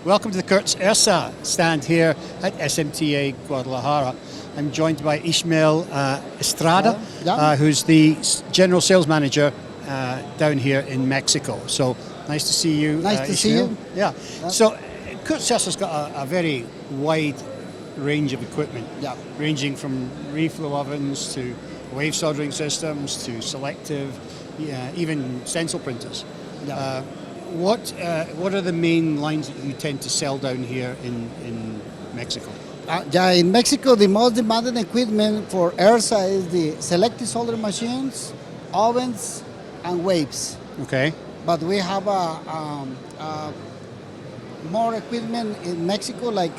Welcome to the Kurtz Ersa stand here at SMTA Guadalajara. I'm joined by Ishmael Estrada, who's the General Sales Manager down here in Mexico. So nice to see you. Nice to see you. Yeah. So Kurtz Ersa's got a very wide range of equipment, ranging from reflow ovens to wave soldering systems to selective, even stencil printers. What are the main lines that you tend to sell down here in Mexico? In Mexico, the most demanding equipment for Ersa is the selective soldering machines, ovens, and waves. Okay. But we have more equipment in Mexico, like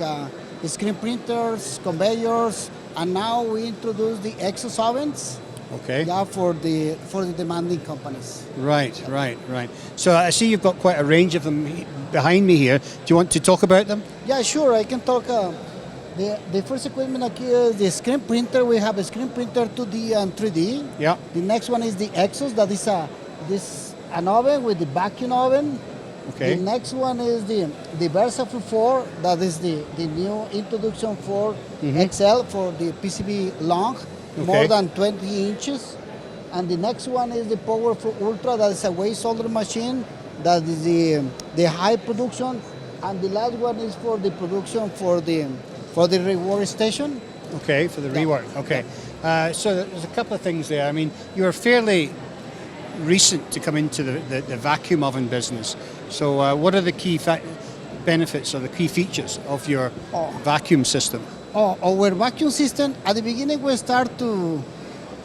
screen printers, conveyors, and now we introduce the exhaust ovens. Okay. For the demanding companies. Right. So I see you've got quite a range of them behind me here. Do you want to talk about them? Yeah, sure. I can talk. The first equipment here is the screen printer. We have a screen printer 2D and 3D. Yeah. The next one is the exhaust. That is an oven with the vacuum oven. Okay. The next one is the Versaflow 4. That is the new introduction for XL for the PCB long. Okay. More than 20 inches. And the next one is the Powerful Ultra. That is a wave soldering machine. That is the high production. And the last one is for the production for the rework station. Okay, for the rework. Okay. So there's a couple of things there. I mean, you're fairly recent to come into the vacuum oven business. So what are the key benefits or the key features of your vacuum system? Our vacuum system, at the beginning we start to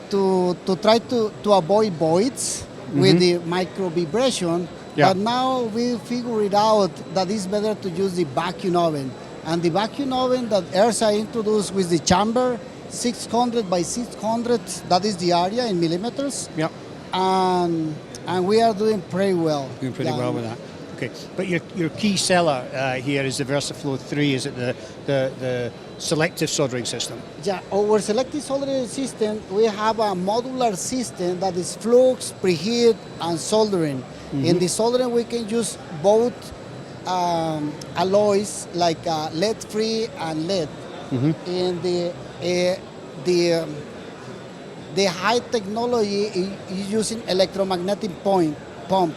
try to avoid voids with the micro vibration, but now we figure it out that it's better to use the vacuum oven. And the vacuum oven that Ersa introduced with the chamber, 600 by 600, that is the area in millimeters. Yeah. And we are doing pretty well. Doing pretty well with that. Okay, but your key seller here is the Versaflow 3. Is it the selective soldering system? Yeah, our selective soldering system, we have a modular system that is flux, preheat, and soldering. In the soldering, we can use both alloys like lead-free and lead. In the high technology is using electromagnetic pump.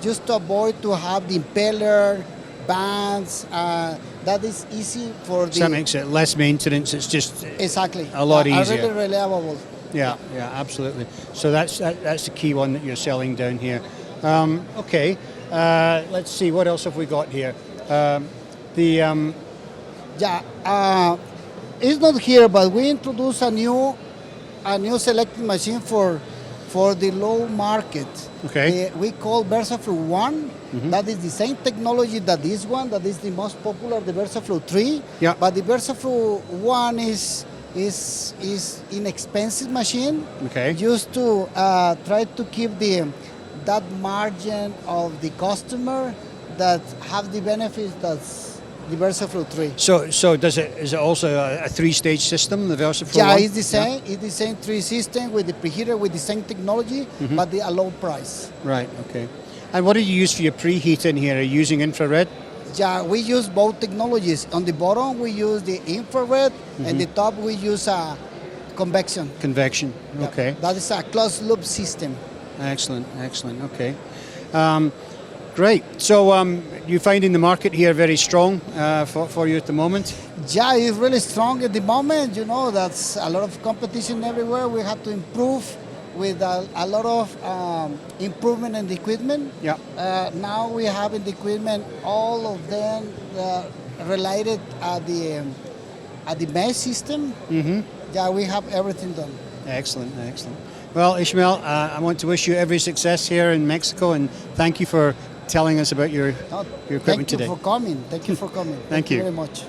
Just to avoid to have the impeller, bands, that is easy for the... So that makes it less maintenance, it's just exactly a lot easier. Really reliable. Yeah, absolutely. So that's the key one that you're selling down here. Okay, let's see, what else have we got here? It's not here, but we introduced a new selecting machine for the low market. Okay. We call Versaflow 1. That is the same technology that this one, that is the most popular, the Versaflow 3. Yeah. But the Versaflow 1 is inexpensive machine. Okay. Just to try to keep that margin of the customer that have the benefits that's the Versaflow 3. So is it also a 3-stage system, the Versaflow 1? Yeah, it's the same. It's the same 3 system with the preheater with the same technology, but a low price. Right. Okay. And what do you use for your preheat in here? Are you using infrared? Yeah, we use both technologies. On the bottom, we use the infrared, and the top we use convection. Convection. Okay. That is a closed loop system. Excellent. Okay. Great. So you're finding the market here very strong for you at the moment? Yeah, it's really strong at the moment. You know, that's a lot of competition everywhere. We have to improve with a lot of improvement in the equipment. Yeah. Now we have in the equipment all of them related at the mesh system. Yeah, we have everything done. Excellent. Well, Ishmael, I want to wish you every success here in Mexico, and thank you for telling us about your equipment today. Thank you for coming. Thank you very much.